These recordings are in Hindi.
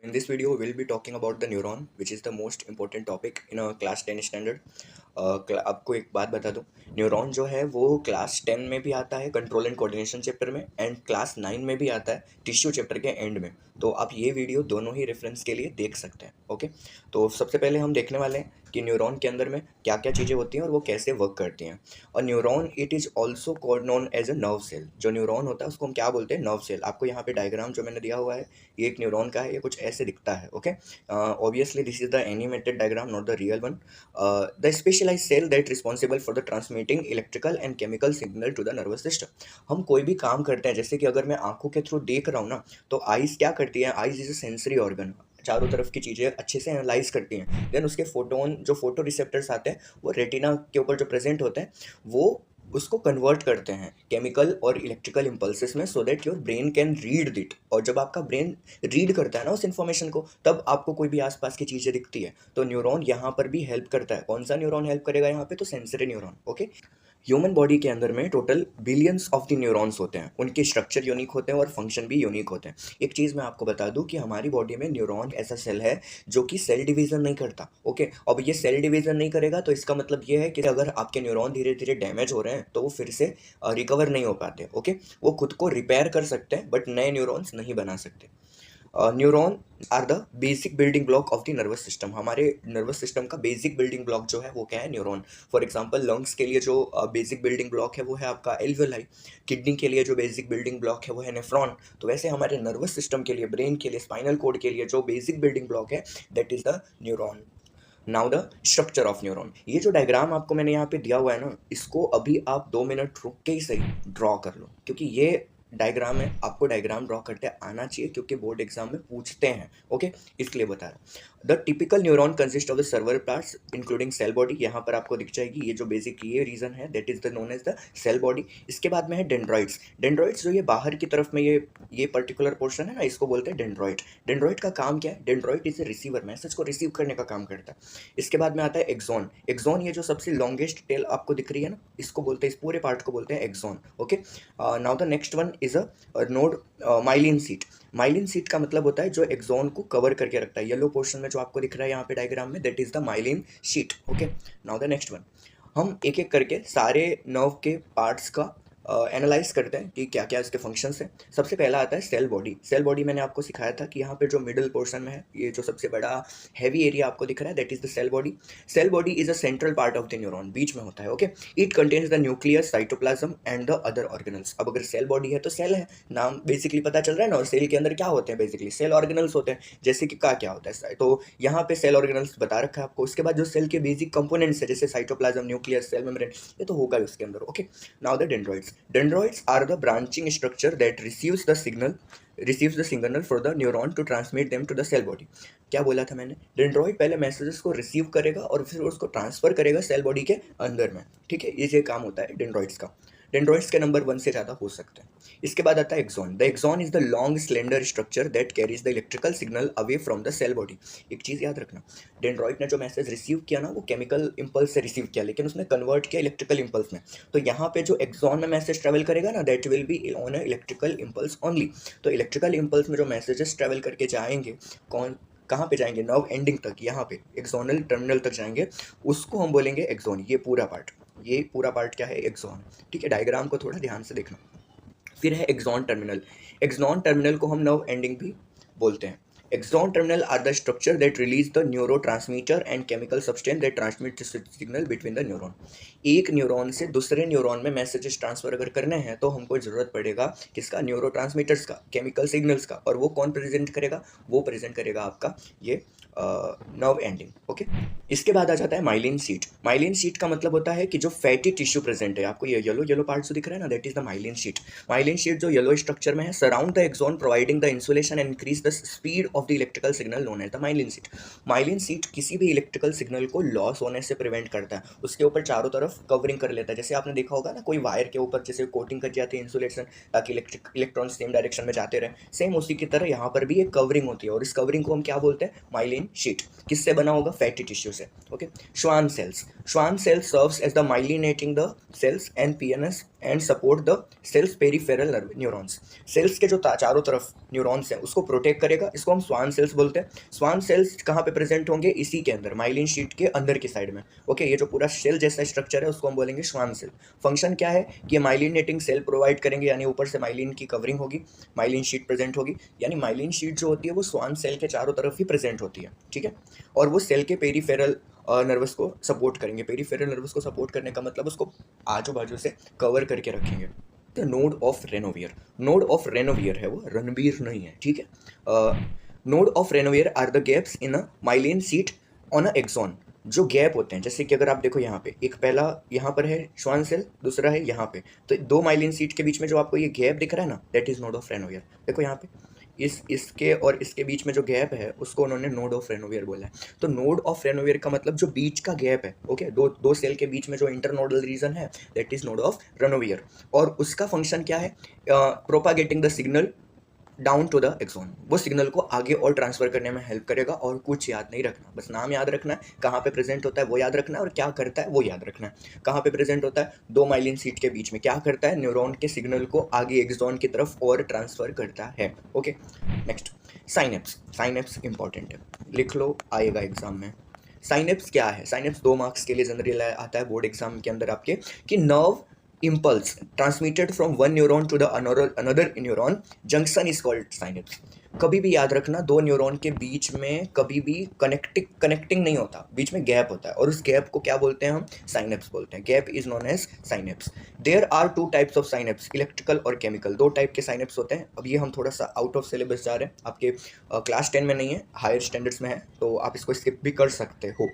In this video, we'll be talking about the neuron, which is the most important topic in a class 10 standard. आपको एक बात बता दूं, न्यूरॉन जो है वो क्लास 10 में भी आता है कंट्रोल एंड कोऑर्डिनेशन चैप्टर में, एंड क्लास 9 में भी आता है टिश्यू चैप्टर के एंड में। तो आप ये वीडियो दोनों ही रेफरेंस के लिए देख सकते हैं। ओके, तो सबसे पहले हम देखने वाले हैं कि न्यूरॉन के अंदर में क्या क्या चीज़ें होती हैं और वो कैसे वर्क करती हैं। और neuron it is also called known as a nerve cell. जो न्यूरॉन होता है उसको हम क्या बोलते हैं? Nerve cell. आपको यहाँ पे डायग्राम जो मैंने दिया हुआ है ये एक न्यूरॉन का है, ये कुछ ऐसे दिखता है। Okay, obviously this is the animated diagram, not the real one. The specialise cell that responsible for the transmitting electrical and chemical signal to the nervous system. हम कोई भी काम करते हैं, जैसे कि अगर मैं आंखों के थ्रू देख रहा हूँ ना, तो आइज़ क्या करती है? Eyes is a sensory organ, चारों तरफ की चीज़ें अच्छे से एनालाइज करती हैं। देन उसके फोटोन जो फोटो रिसेप्टर्स आते हैं वो रेटिना के ऊपर जो प्रेजेंट होते हैं वो उसको कन्वर्ट करते हैं केमिकल और इलेक्ट्रिकल इम्पल्सेस में, so that your brain can read it. और जब आपका ब्रेन रीड करता है ना उस इन्फॉर्मेशन को, तब आपको कोई भी आसपास की चीज़ें दिखती है। तो न्यूरॉन यहाँ पर भी हेल्प करता है। कौन सा न्यूरॉन हेल्प करेगा यहाँ पे? तो sensory neuron. Okay, human body के अंदर में total billions of the neurons होते हैं। उनके स्ट्रक्चर यूनिक होते हैं और फंक्शन भी यूनिक होते हैं। एक चीज़ मैं आपको बता दूं कि हमारी बॉडी में न्यूरॉन ऐसा सेल है जो कि सेल डिवीजन नहीं करता। ओके, अब ये सेल डिवीजन नहीं करेगा तो इसका मतलब ये है कि अगर आपके न्यूरॉन धीरे धीरे डैमेज हो रहे हैं तो वो फिर से रिकवर नहीं हो पाते। ओके, वो खुद को रिपेयर कर सकते हैं बट नए न्यूरॉन्स नहीं बना सकते। Neuron are the basic building block of the nervous system. हमारे नर्वस सिस्टम का बेसिक बिल्डिंग ब्लॉक जो है वो क्या है? न्यूरॉन। फॉर एग्जांपल लंग्स के लिए जो बेसिक बिल्डिंग ब्लॉक है वो है आपका एल्वियोलाई। किडनी के लिए जो बेसिक बिल्डिंग ब्लॉक है वो है नेफ्रॉन। तो वैसे हमारे नर्वस सिस्टम के लिए, ब्रेन के लिए, स्पाइनल कोड के लिए जो बेसिक बिल्डिंग ब्लॉक है that is the neuron. Now the structure of neuron. ये जो डायग्राम आपको मैंने यहाँ पे दिया हुआ है ना, इसको अभी आप 2 मिनट रुक के ही सही ड्रॉ कर लो, क्योंकि ये डायग्राम है, आपको डायग्राम ड्रॉ करते आना चाहिए क्योंकि बोर्ड एग्जाम में पूछते हैं। ओके, इसलिए बता रहा हूँ। The typical neuron consist of the several parts including cell body. यहाँ पर आपको दिख जाएगी ये जो बेसिक ये रीजन है, that is the known as the cell body. इसके बाद में है डेंड्रॉइड्स। डेंड्रॉइड्स जो ये बाहर की तरफ में ये पर्टिकुलर पोर्शन है ना, इसको बोलते हैं डेंड्रॉइड। डेंड्रॉइड का काम क्या है? Dendroid is a receiver, message को रिसीव करने का काम करता है। इसके बाद में आता है एक्सॉन। एक्सॉन ये जो सबसे लॉन्गेस्ट टेल आपको दिख रही है ना, इसको बोलते हैं, इस पूरे पार्ट को बोलते हैं axon. Okay, now the next one is a node myelin sheath. Myelin sheath का मतलब होता है जो एक्सॉन को कवर करके रखता है। येलो पोर्शन में जो आपको दिख रहा है यहाँ पे डायग्राम में, that is the myelin sheet. Okay, now the next one. हम एक एक करके सारे नर्व के पार्ट्स का एनालाइज करते हैं कि क्या क्या इसके फंक्शंस हैं। सबसे पहला आता है सेल बॉडी। सेल बॉडी मैंने आपको सिखाया था कि यहाँ पे जो मिडिल पोर्शन में है, ये जो सबसे बड़ा हैवी एरिया आपको दिख रहा है, that is the cell body. Cell body is a central part of the neuron, बीच में होता है। Okay, it contains the nucleus, cytoplasm and the other organelles. अब अगर सेल बॉडी है तो सेल है, नाम बेसिकली पता चल रहा है ना। और सेल के अंदर क्या होते हैं? बेसिकली सेल ऑर्गेनल्स होते हैं। जैसे कि क्या होता है, तो यहाँ पे सेल ऑर्गेनल्स बता रखा है आपको। उसके बाद जो सेल के बेसिक कंपोनेंट्स है, जैसे साइटोप्लाज्म, न्यूक्लियस, सेल मेम्ब्रेन, ये तो होगा उसके अंदर। Okay, now the dendrites. Dendrites are the branching structure that receives the signal for the neuron to transmit them to the cell body। क्या बोला था मैंने? डेंड्रॉइड पहले मैसेजेस को रिसीव करेगा और फिर उसको ट्रांसफर करेगा सेल बॉडी के अंदर में। ठीक है, ये काम होता है डेंड्रॉइड्स का। डेंड्रॉइड्स के नंबर 1 से ज़्यादा हो सकते हैं। इसके बाद आता है axon. The axon is the long slender structure that carries the electrical signal away from the cell body. एक चीज़ याद रखना, डेंड्रॉइड ने जो मैसेज रिसीव किया ना वो केमिकल इंपल्स से रिसीव किया, लेकिन उसने कन्वर्ट किया इलेक्ट्रिकल इंपल्स में। तो यहाँ पे जो एक्सॉन में मैसेज ट्रेवल करेगा ना, that will be on a electrical impulse only. तो इलेक्ट्रिकल इंपल्स में जो मैसेजेस ट्रेवल करके जाएंगे, कहाँ पे जाएंगे? नर्व एंडिंग तक, यहाँ पे एक्सोनल टर्मिनल तक जाएंगे, उसको हम बोलेंगे एक्सॉन। ये पूरा पार्ट क्या है? एक्सॉन। ठीक है, डायग्राम को थोड़ा ध्यान से देखना। फिर है एक्सॉन टर्मिनल। एक्सॉन टर्मिनल को हम नर्व एंडिंग भी बोलते हैं। Axon terminal are the structure that release the neurotransmitter and chemical substance that transmit signal between the neuron. एक न्यूरॉन से दूसरे न्यूरॉन में मैसेजेस ट्रांसफर अगर करने हैं तो हमको जरूरत पड़ेगा किसका? न्यूरोट्रांसमीटर्स का, केमिकल सिग्नल्स का। और वो कौन प्रेजेंट करेगा? वो प्रेजेंट करेगा आपका ये नर्व एंडिंग। ओके, इसके बाद आ जाता है माइलिन शीट। माइलिन शीट का मतलब होता है कि जो फैटी टिश्यू प्रेजेंट है, आपको ये येलो येलो पार्ट जो दिख रहा है ना, that is the myelin sheath. Myelin sheath जो येलो स्ट्रक्चर में है, surround the axon providing the insulation and increase the speed of the electrical signal known as the myelin sheath. Myelin sheath किसी भी इलेक्ट्रिकल सिग्नल को लॉस होने से प्रिवेंट करता है। उसके ऊपर चारों तरफ कवरिंग कर लेता है। जैसे आपने देखा होगा ना, कोई वायर के ऊपर जैसे कोटिंग कर जाती है इंसुलेशन, ताकि इलेक्ट्रॉन सेम डायरेक्शन में जाते रहे, सेम उसी की तरह यहाँ पर भी एक कवरिंग होती है। और इस कवरिंग को हम क्या बोलते हैं? Myelin sheath. किससे बना होगा? फैटी टिश्यू से। Okay, Schwann cells. Schwann cells serves as the myelinating the cells and and support the cells peripheral neurons. Cells के जो चारों तरफ न्यूरॉन्स हैं उसको प्रोटेक्ट करेगा। इसको हम स्वान सेल्स बोलते हैं। स्वान सेल्स कहाँ पे प्रेजेंट होंगे? इसी के अंदर, माइलिन शीट के अंदर की साइड में। ओके, ये जो पूरा सेल जैसा स्ट्रक्चर है उसको हम बोलेंगे स्वान सेल। फंक्शन क्या है कि माइलिनेटिंग सेल प्रोवाइड करेंगे, यानी ऊपर से माइलिन की कवरिंग होगी, माइलिन शीट प्रेजेंट होगी। यानी माइलिन शीट जो होती है वो स्वान सेल के चारों तरफ ही प्रेजेंट होती है, ठीक है। और वो सेल के पेरिफेरल नर्वस को सपोर्ट करेंगे। पेरिफेरल नर्वस को सपोर्ट करने का मतलब उसको आजू बाजू से कवर करके रखेंगे। The node of Ranvier, node of Ranvier है वो, रणवीर नहीं है, ठीक है। Node of Ranvier are the gaps in a myelin sheath on an axon. जो गैप होते हैं, जैसे कि अगर आप देखो यहाँ पे एक पहला यहाँ पर है श्वान सेल, दूसरा है यहाँ पे, तो दो माइलिन सीट के बीच में जो आपको ये गैप दिख रहा है ना, दैट इज नोड ऑफ रेनोवियर। देखो यहाँ पे इसके और इसके बीच में जो गैप है उसको उन्होंने नोड ऑफ रेनोवियर बोला है। तो नोड ऑफ रेनोवियर का मतलब जो बीच का गैप है, ओके, दो सेल के बीच में जो इंटरनोडल रीजन है, that is node of Ranvier. और उसका फंक्शन क्या है? Propagating the signal down to the axon. वो सिग्नल को आगे और ट्रांसफर करने में हेल्प करेगा। और कुछ याद नहीं रखना, बस नाम याद रखना है, कहाँ पे प्रेजेंट होता है वो याद रखना है, और क्या करता है वो याद रखना है। कहाँ पे प्रेजेंट होता है? दो माइलिन सीट के बीच में। क्या करता है? न्यूरॉन के सिग्नल को आगे एक्सॉन की तरफ और ट्रांसफर करता है। Okay, next synapse. Synapse important है, लिख लो, आएगा एग्जाम में। साइनेप्स क्या है? साइनेप्स 2 मार्क्स के लिए जनरली आता है बोर्ड एग्जाम के अंदर आपके, कि nerve impulse transmitted from one neuron to the another neuron junction is called synapse। कभी भी याद रखना, दो न्यूरॉन के बीच में कभी भी कनेक्टिंग नहीं होता, बीच में गैप होता है, और उस गैप को क्या बोलते हैं हम? साइनेप्स बोलते हैं। Gap is known as synapse. There are 2 types of synapse, electrical और केमिकल। 2 टाइप के साइनेप्स होते हैं। अब ये हम थोड़ा सा आउट ऑफ सिलेबस जा रहे हैं, आपके क्लास 10 में नहीं है, हायर स्टैंडर्ड्स में है, तो आप इसको स्किप भी कर सकते हो।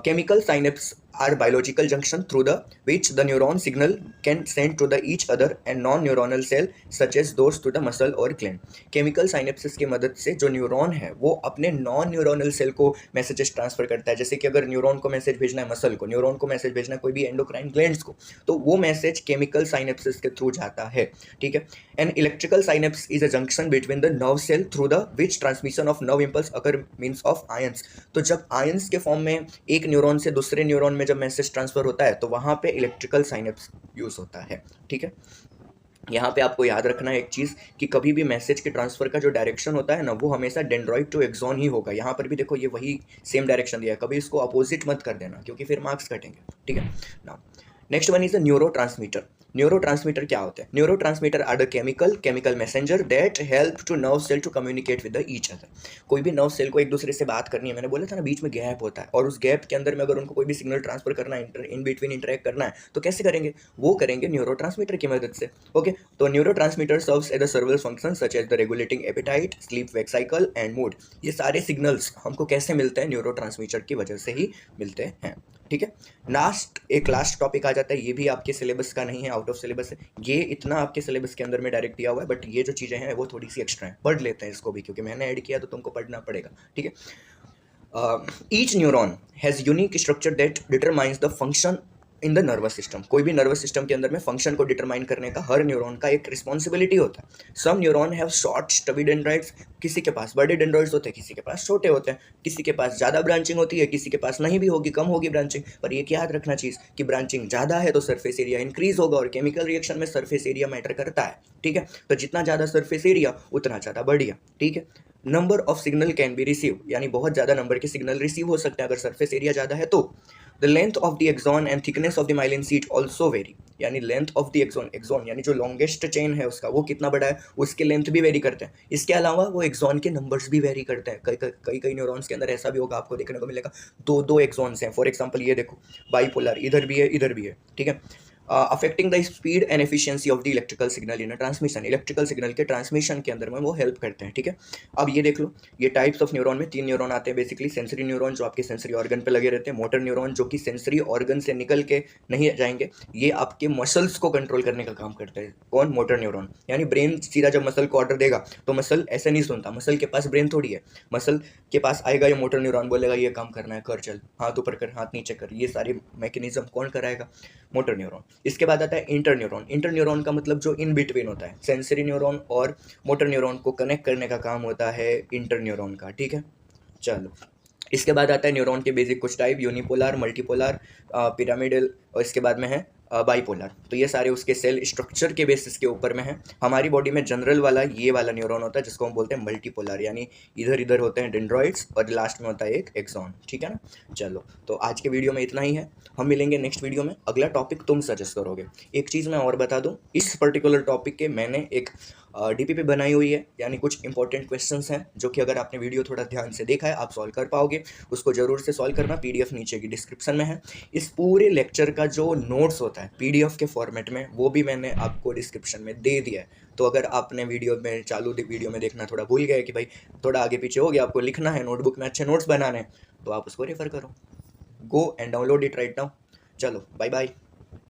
Chemical synapses are biological junction through the which the neuron signal can send to the each other and non-neuronal cell such as those to the muscle or gland। chemical synapses की मदद से जो न्यूरॉन है वो अपने नॉन न्यूरोनल सेल को मैसेजेस ट्रांसफर करता है। जैसे कि अगर न्यूरॉन को मैसेज भेजना है मसल को, न्यूरॉन को मैसेज भेजना है कोई भी एंडोक्राइन ग्लैंड्स को, तो वो मैसेज केमिकल साइनेप्सिस के थ्रू जाता है, ठीक है। An electrical synapse is a junction between the nerve cell through the which transmission of nerve impulse occur means of ions. तो जब आयंस के फॉर्म में एक न्यूरॉन से दूसरे न्यूरॉन में जब मैसेज ट्रांसफर होता है तो वहाँ पे इलेक्ट्रिकल साइनेप्स यूज होता है, ठीक है। यहाँ पे आपको याद रखना है एक चीज़, कि कभी भी मैसेज के ट्रांसफर का जो डायरेक्शन होता है ना, वो हमेशा डेंड्रॉइड टू एक्सॉन ही होगा। यहाँ पर भी देखो ये वही सेम डायरेक्शन दिया है, कभी इसको अपोजिट मत कर देना क्योंकि फिर मार्क्स कटेंगे, ठीक है ना। Next one is the neurotransmitter. Neurotransmitter क्या होते हैं? Neurotransmitter are the chemical messenger that help to nerve cell to communicate with each other. कोई भी नर्व सेल को एक दूसरे से बात करनी है, मैंने बोला था ना बीच में गैप होता है, और उस गैप के अंदर में अगर उनको कोई भी सिग्नल ट्रांसफर करना है, इन बिटवीन इंटरेक्ट करना है, तो कैसे करेंगे? वो करेंगे न्यूरोट्रांसमीटर की मदद से। ओके, तो neurotransmitter serves as the several function such as the regulating appetite, sleep wake cycle and mood. ये सारे सिग्नल्स हमको कैसे मिलते हैं? न्यूरोट्रांसमीटर की वजह से ही मिलते हैं, ठीक है। लास्ट टॉपिक आ जाता है, ये भी आपके सिलेबस का नहीं है, आउट ऑफ सिलेबस है। ये इतना आपके सिलेबस के अंदर में डायरेक्ट दिया हुआ है, बट ये जो चीज़ें हैं वो थोड़ी सी एक्स्ट्रा हैं, पढ़ लेते हैं इसको भी क्योंकि मैंने ऐड किया तो तुमको पढ़ना पड़ेगा, ठीक है। Each neuron has unique structure that determines the function in the nervous system. कोई भी नर्वस सिस्टम के अंदर में फंक्शन को डिटरमाइन करने का हर न्यूरॉन का एक रिस्पॉन्सिबिलिटी होता है। सम न्यूरॉन हैव शॉर्ट स्टबी डेंड्राइट्स, किसी के पास बड़े डेंड्राइट्स होते हैं, किसी के पास छोटे होते हैं, किसी के पास ज़्यादा ब्रांचिंग होती है, किसी के पास नहीं भी होगी, कम होगी ब्रांचिंग। पर ये क्या याद रखना चीज़ कि ब्रांचिंग ज़्यादा है तो सरफेस एरिया इंक्रीज होगा, और केमिकल रिएक्शन में सरफेस एरिया मैटर करता है, ठीक है। तो जितना ज़्यादा सरफेस एरिया उतना ज़्यादा बढ़िया, ठीक है। Number of signal can be receive, यानी बहुत ज़्यादा नंबर के सिग्नल रिसीव हो सकते हैं अगर सरफेस एरिया ज़्यादा है तो। The length of the axon and thickness of the myelin sheath also vary, यानी लेंथ ऑफ द एक्सॉन यानी जो लॉन्गेस्ट चेन है उसका वो कितना बड़ा है, उसके लेंथ भी वेरी करते हैं। इसके अलावा वो एक्सॉन के नंबर्स भी वेरी करते हैं। कई न्यूरॉन्स के अंदर ऐसा भी होगा, आपको देखने को मिलेगा दो एक्सॉन्स हैं। फॉर एग्जाम्पल ये देखो बाइपोलर, इधर भी है इधर भी है, ठीक है। Affecting the speed and efficiency of the electrical signal in transmission. Electrical signal के ट्रांसमिशन के अंदर में वो हेल्प करते हैं, ठीक है। अब ये देख लो, ये टाइप्स ऑफ न्यूरॉन में 3 न्यूरॉन आते हैं बेसिकली। सेंसरी न्यूरॉन जो आपके सेंसरी ऑर्गन पे लगे रहते हैं, मोटर न्यूरॉन जो कि सेंसरी ऑर्गन से निकल के नहीं जाएंगे, ये आपके मसल्स को कंट्रोल करने का काम करते हैं। कौन? Motor neuron. यानी ब्रेन सीधा जब मसल को ऑर्डर देगा तो मसल ऐसे नहीं सुनता, मसल के पास ब्रेन थोड़ी है, मसल के पास आएगा ये मोटर न्यूरॉन, बोलेगा ये काम करना है, कर चल, हाथ ऊपर कर, हाथ नीचे कर। ये सारे मैकेनिज्म कौन कराएगा? Motor neuron. इसके बाद आता है इंटर न्यूरॉन। इंटर न्यूरॉन का मतलब जो इन बिटवीन होता है, सेंसरी न्यूरॉन और मोटर न्यूरॉन को कनेक्ट करने का काम होता है इंटर न्यूरॉन का, ठीक है। चलो, इसके बाद आता है न्यूरॉन के बेसिक कुछ टाइप, यूनिपोलर, मल्टीपोलर, पिरामिडल, और इसके बाद में है बाईपोलर। तो ये सारे उसके सेल स्ट्रक्चर के बेसिस के ऊपर में है। हमारी बॉडी में जनरल वाला ये वाला न्यूरॉन होता है जिसको हम बोलते हैं मल्टीपोलर, यानी इधर इधर होते हैं डेंड्रॉइड्स और लास्ट में होता है एक एक्सॉन। ठीक है ना। चलो, तो आज के वीडियो में इतना ही है। हम मिलेंगे नेक्स्ट वीडियो में। अगला टॉपिक तुम सजेस्ट करोगे। एक चीज़ मैं और बता दूं, इस पर्टिकुलर टॉपिक के मैंने एक डीपीपी बनाई हुई है, यानी कुछ इंपॉर्टेंट क्वेश्चंस हैं जो कि अगर आपने वीडियो थोड़ा ध्यान से देखा है आप सॉल्व कर पाओगे। उसको ज़रूर से सॉल्व करना। पीडीएफ नीचे की डिस्क्रिप्शन में है। इस पूरे लेक्चर का जो नोट्स होता है पीडीएफ के फॉर्मेट में, वो भी मैंने आपको डिस्क्रिप्शन में दे दिया है। तो अगर आपने वीडियो में देखना थोड़ा भूल गए कि भाई थोड़ा आगे पीछे हो गया, आपको लिखना है, नोटबुक में अच्छे नोट्स बनाने हैं, तो आप उसको रेफर करो। Go and download it right now. चलो, बाय बाय।